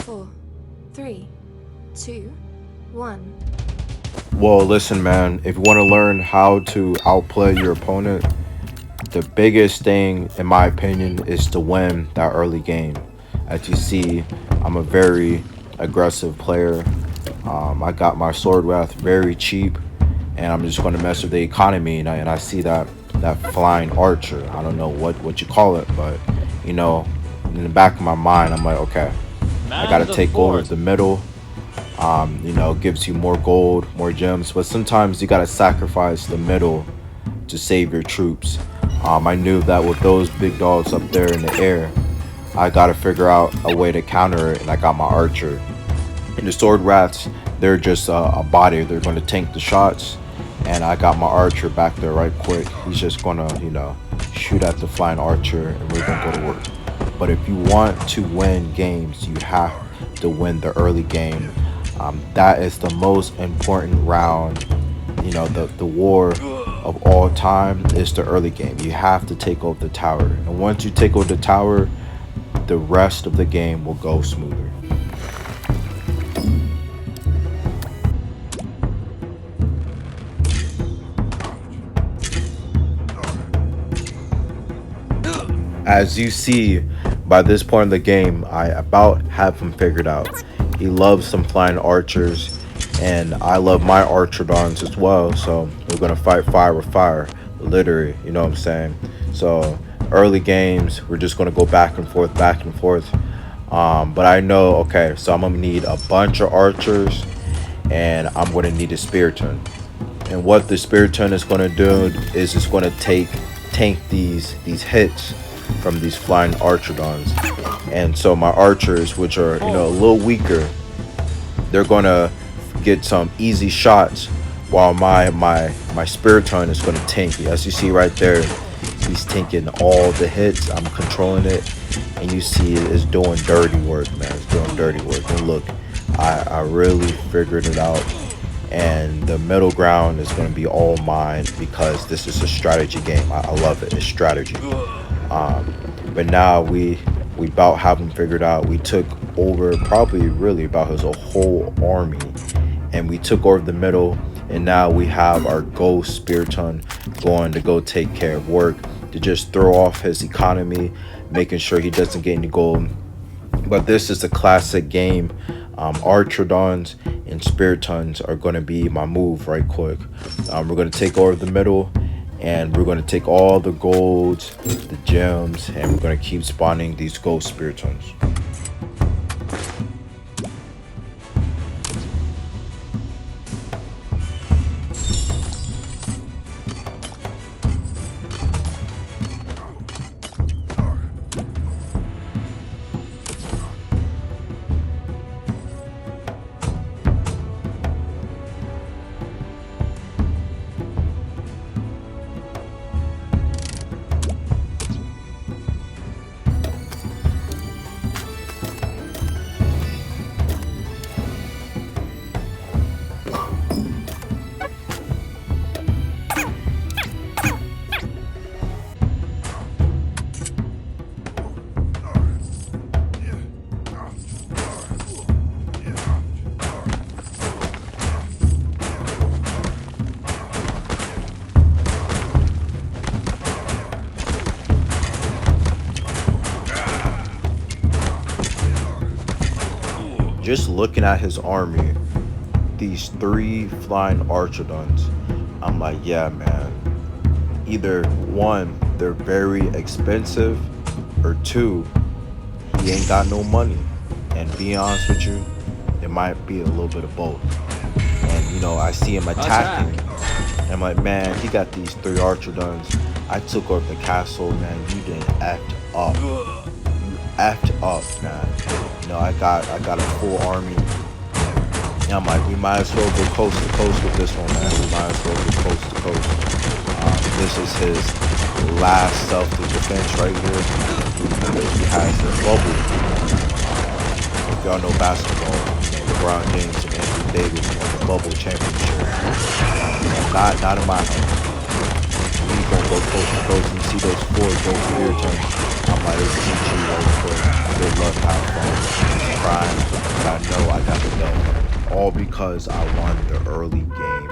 4, 3, 2, 1. Well, listen, man, if you want to learn how to outplay your opponent, the biggest thing, in my opinion, is to win that early game. As you see, I'm a very aggressive player. I got my sword wrath very cheap, and I'm just going to mess with the economy. And I see that flying archer. I don't know what you call it, but you know, in the back of my mind, I'm like, okay, I got to Man the take over fort. the middle. Gives you more gold, more gems, but sometimes you gotta sacrifice the middle to save your troops. I knew that with those big dogs up there in the air, I gotta figure out a way to counter it, and I got my archer. And the sword rats, they're just a body. They're gonna tank the shots, and I got my archer back there right quick. He's just gonna, shoot at the flying archer, and we're gonna go to work. But if you want to win games, you have to win the early game. That is the most important round. The war of all time is the early game. You have to take over the tower, and once you take over the tower, the rest of the game will go smoother. As you see, by this point in the game, I about have him figured out. He loves some flying archers, and I love my archerdons as well. So we're gonna fight fire with fire, literally. You know what I'm saying? So early games, we're just gonna go back and forth, back and forth. But I know, okay, so I'm gonna need a bunch of archers, and I'm gonna need a spiriton. And what the spiriton is gonna do is it's gonna tank these hits from these flying archerdons. And so my archers, which are a little weaker, they're gonna get some easy shots, while my spiriton is gonna tank it. As you see right there, he's tanking all the hits. I'm controlling it, and you see it's doing dirty work, man. It's doing dirty work. And look, I really figured it out. And the middle ground is going to be all mine because this is a strategy game. I love it. It's strategy. But now we about have him figured out. We took over probably really about his whole army, and we took over the middle. And now we have our ghost spiriton going to go take care of work, to just throw off his economy, making sure he doesn't get any gold. But this is a classic game. Archerdons and Spiritons are going to be my move right quick. We're going to take over the middle, and we're going to take all the golds, the gems, and we're going to keep spawning these ghost Spiritons. Just looking at his army, these three flying archerdons, I'm like, yeah, man. Either one, they're very expensive, or two, he ain't got no money. And be honest with you, it might be a little bit of both. And I see him attacking. And I'm like, man, he got these three archerdons. I took over the castle, man. You didn't act up. You act up, man. I got a full army. And I'm like, we might as well go coast to coast with this one, man. We might as well go coast to coast. This is his last self-defense right here. He has a bubble. If y'all know basketball, LeBron James and Anthony Davis won the bubble championship. Not in my hands. We gonna go coast to coast and see those four gold spear turns. I'm like, it's GG right quick. good luck, have fun, cry, but I know I got the dub. All because I won the early game.